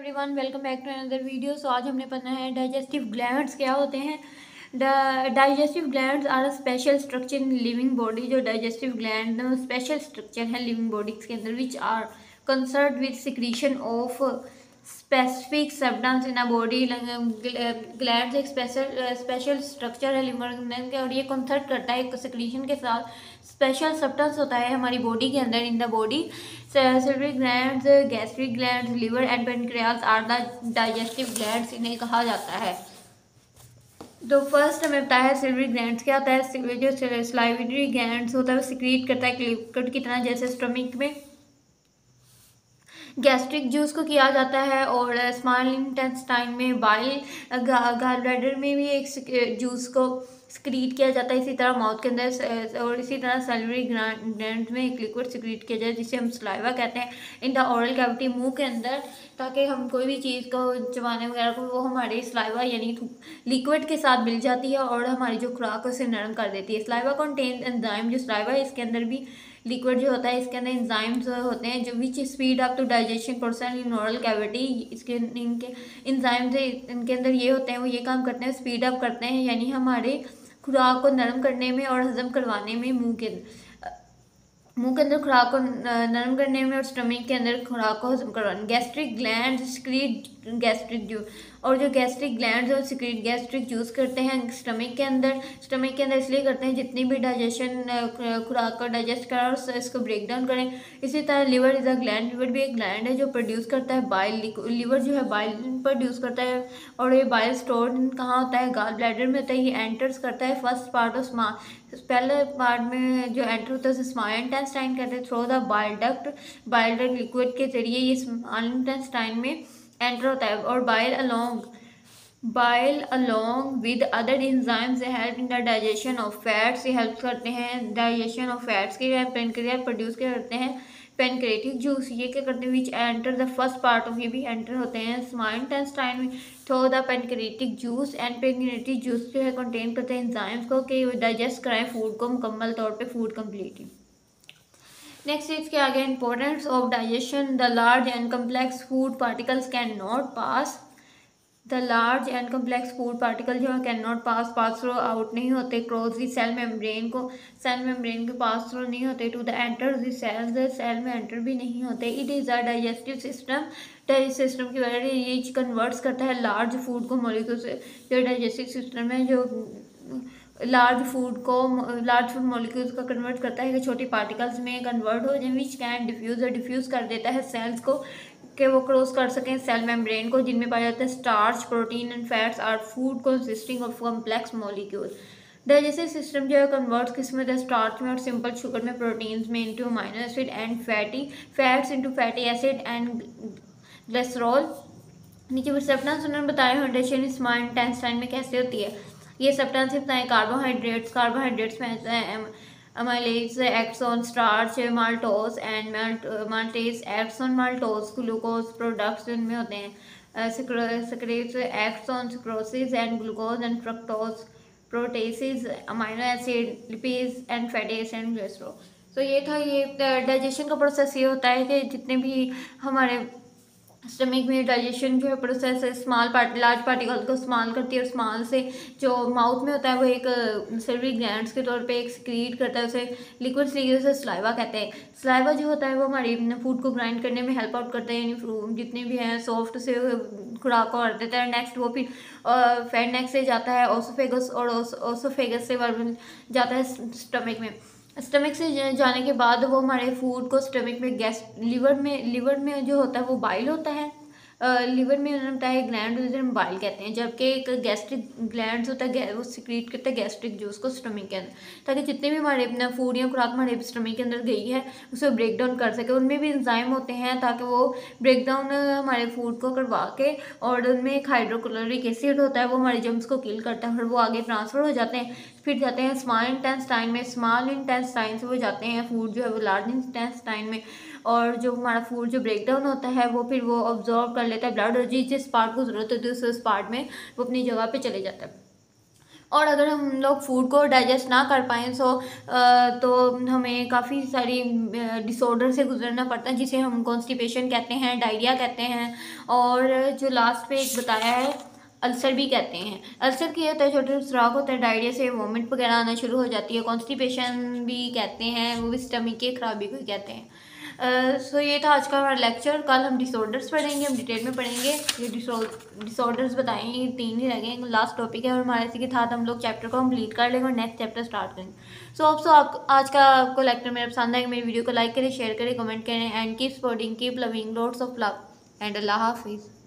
Everyone, welcome back to another video. So आज हमने पढ़ना है डाइजेस्टिव ग्लैंड्स क्या होते हैं। Digestive glands are a special structure in living body. जो डाइजेस्टिव ग्लैंड स्पेशल स्ट्रक्चर है लिविंग बॉडीज के अंदर, which are concern with secretion of specific substance in a body. Glands एक स्पेशल स्ट्रक्चर है living gland का, और ये concern करता है सिक्रीशन के साथ स्पेशल सब्सटेंस होता है हमारी बॉडी के अंदर in the body. Salivary glands, gastric glands, liver and pancreas are the digestive glands इन्हें कहा जाता है। तो फर्स्ट हमें बताया है सैलिवरी ग्लैंड्स क्या होता है। जो सलाइवरी ग्लैंड्स होता है वो सिक्रीट करता है लिक्विड की तरह, जैसे स्टमक में गैस्ट्रिक जूस को किया जाता है, और स्मॉल इंटेस्टाइन में बाइल, गॉल ब्लैडर में भी एक जूस को सिक्रीट किया जाता है। इसी तरह माउथ के अंदर, और इसी तरह सैलिवरी ग्लैंड में एक लिक्विड सिक्रीट किया जाए जिसे हम सलाइवा कहते हैं इन द ओरल कैविटी, मुंह के अंदर, ताकि हम कोई भी चीज़ को चबाने वगैरह को वो हमारे सलाइवा यानी लिक्विड के साथ मिल जाती है और हमारी जो खुराक उसे नरम कर देती है। सलाइवा कंटेन्स एंजाइम, जो सलाइवा है इसके अंदर भी लिक्विड जो होता है इसके अंदर एंजाइम्स होते हैं जो which speed up to digestion process in oral cavity. इनके एंजाइम्स इनके अंदर ये होते हैं, वो ये काम करते हैं, स्पीड अप करते हैं, यानी हमारे खुराक को नरम करने में और हजम करवाने में, मुंह के अंदर खुराक को नरम करने में और स्टमक के अंदर खुराक को हजम करवाने। Gastric gland secrete gastric juice, और जो गैस्ट्रिक ग्लैंड्स और सिक्रीट गैस्ट्रिक जूस करते हैं स्टमक के अंदर इसलिए करते हैं जितनी भी डाइजेशन खुराक को डाइजेस्ट करें और इसको ब्रेक डाउन करें। इसी तरह liver is a gland, liver भी एक ग्लैंड है जो प्रोड्यूस करता है बाइल। लिवर जो है बाइल प्रोड्यूस करता है, और ये बाइल स्टोर कहाँ होता है, गॉल ब्लैडर में होता है। ये एंटर्स करता है फर्स्ट पार्ट ऑफ पहले पार्ट में जो एंटर होता है स्मॉल इंटेस्टाइन कहते हैं, through the bile duct liquid के जरिए ये स्मॉल इंटेस्टाइन में एंटर होता है, और bile along with other enzymes help in the digestion of fats. ये हेल्प करते हैं डाइजेशन ऑफ फैट्स के। पेनक्रियास प्रोड्यूस करते हैं पेनक्रेटिक जूस, ये क्या करते हैं, विच enter the first part of, ये भी एंटर होते हैं स्मॉल इंटेस्टाइन में through the pancreatic juice. And pancreatic juice जो है कंटेन करते हैं एंजाइम्स को कि डाइजेस्ट कराएं फूड को मुकम्मल तौर पे, फूड कम्प्लीटली। नेक्स्ट इसके आगे importance of digestion. The large and complex food particles can not pass, the large and complex food particle जो है can not pass through out नहीं होते क्रॉस दी सेल मेम्ब्रेन के पास थ्रू नहीं होते to the enter the cell में enter भी नहीं होते। It is a digestive system की वजह से ये कन्वर्ट्स करता है लार्ज फूड को मॉलिक्यूल से। जो डाइजेस्टिव सिस्टम है जो लार्ज फूड मॉलिक्यूल्स का कन्वर्ट करता है कि छोटी पार्टिकल्स में कन्वर्ट हो जाए, विच कैन डिफ्यूज़ कर देता है सेल्स को कि वो क्रॉस कर सकें सेल मेम्ब्रेन को, जिनमें पाया जाता है starch, protein and fats are food consisting of complex molecule. Digestive system जो है कन्वर्ट्स किस में, स्टार्च में और सिंपल शुगर में, प्रोटीन्स में into amino acid and fats into fatty acid and glycerol. नीचे सब्सटेंस उन्होंने बताया हाइड्रेशन स्मॉल इंटेस्टाइन में कैसे होती है। ये सब्सटेंस बताएं कार्बोहाइड्रेट्स में amylase acts on starch, maltose and maltase acts on maltose, glucose products इनमें होते हैं secretes acts on sucrose and glucose and fructose, proteases, amino acid, lipids and fatty acid and glycerol। तो ये था, ये digestion का process ये होता है कि जितने भी हमारे स्टमक में डाइजेशन जो है प्रोसेस है लार्ज पार्टिकल को स्मॉल करती है, और स्मॉल से जो माउथ में होता है वो एक सैलिवरी ग्लैंड्स के तौर पे एक सिक्रीट करता है, उसे लिक्विड स्लीव से सलाइवा कहते हैं। सलाइवा जो होता है वो हमारी फूड को ग्राइंड करने में हेल्प आउट करता है, यानी जितने भी हैं सॉफ्ट से खुराक को कर देता है। नेक्स्ट वो फिर फैट नेक से जाता है ओसोफेगस, और ओसोफेगस से जाता है स्टमक में। स्टमक से जाने के बाद वो हमारे फूड को स्टमक में लिवर में जो होता है वो बाइल होता है। लिवर में उन्होंने बताया ग्लैंड उसे हम बाइल कहते हैं, जबकि एक गैस्ट्रिक ग्लैंड होता है वो सिक्रीट करता है गैस्ट्रिक जूस को स्टमक के अंदर, ताकि जितने भी हमारे अपना फूड या खुराक हमारे स्टमक के अंदर गई है उसे ब्रेक डाउन कर सके। उनमें भी एंजाइम होते हैं ताकि वो ब्रेक डाउन हमारे फूड को करवा के, और उनमें एक हाइड्रोक्लोरिक एसिड होता है वो हमारे जम्स को किल करता है, और वो आगे ट्रांसफर हो जाते हैं, फिर जाते हैं स्मॉल इंटेस्टाइन में। स्मॉल इंटेस्टाइन से वो जाते हैं फूड जो है वो लार्ज इंटेस्टाइन में, और जो हमारा फूड जो ब्रेक डाउन होता है वो फिर वो ऑब्जॉर्व कर लेता है ब्लड, और जिस पार्ट को ज़रूरत होती है उस पार्ट में वो अपनी जगह पे चले जाता है। और अगर हम लोग फूड को डाइजेस्ट ना कर पाएँ तो हमें काफ़ी सारी डिसऑर्डर से गुजरना पड़ता है, जिसे हम कॉन्स्टिपेशन कहते हैं, डायरिया कहते हैं, और जो लास्ट पे एक बताया है अल्सर भी कहते हैं। अल्सर क्या होता है, छोटे छोटे सुराख होते हैं, डायरिया से वोमिट वगैरह आना शुरू हो जाती है। कॉन्स्टिपेशन भी कहते हैं, वो भी स्टमक की खराबी को कहते हैं। सो ये था आज का हमारा लेक्चर। कल हम डिसऑर्डर्स पढ़ेंगे, हम डिटेल में पढ़ेंगे। ये डिसऑर्डर्स बताएंगे, ये 3 ही रह गए, लास्ट टॉपिक है, और हमारे इसी के साथ हम लोग चैप्टर को कंप्लीट कर लेंगे और नेक्स्ट चैप्टर स्टार्ट करेंगे। सो आप आज का आपको लेक्चर मेरा पसंद आएगा, मेरी वीडियो को लाइक करें, शेयर करें, कमेंट करें, and keep supporting, keep loving, lots of love, and अल्लाह हाफिज़।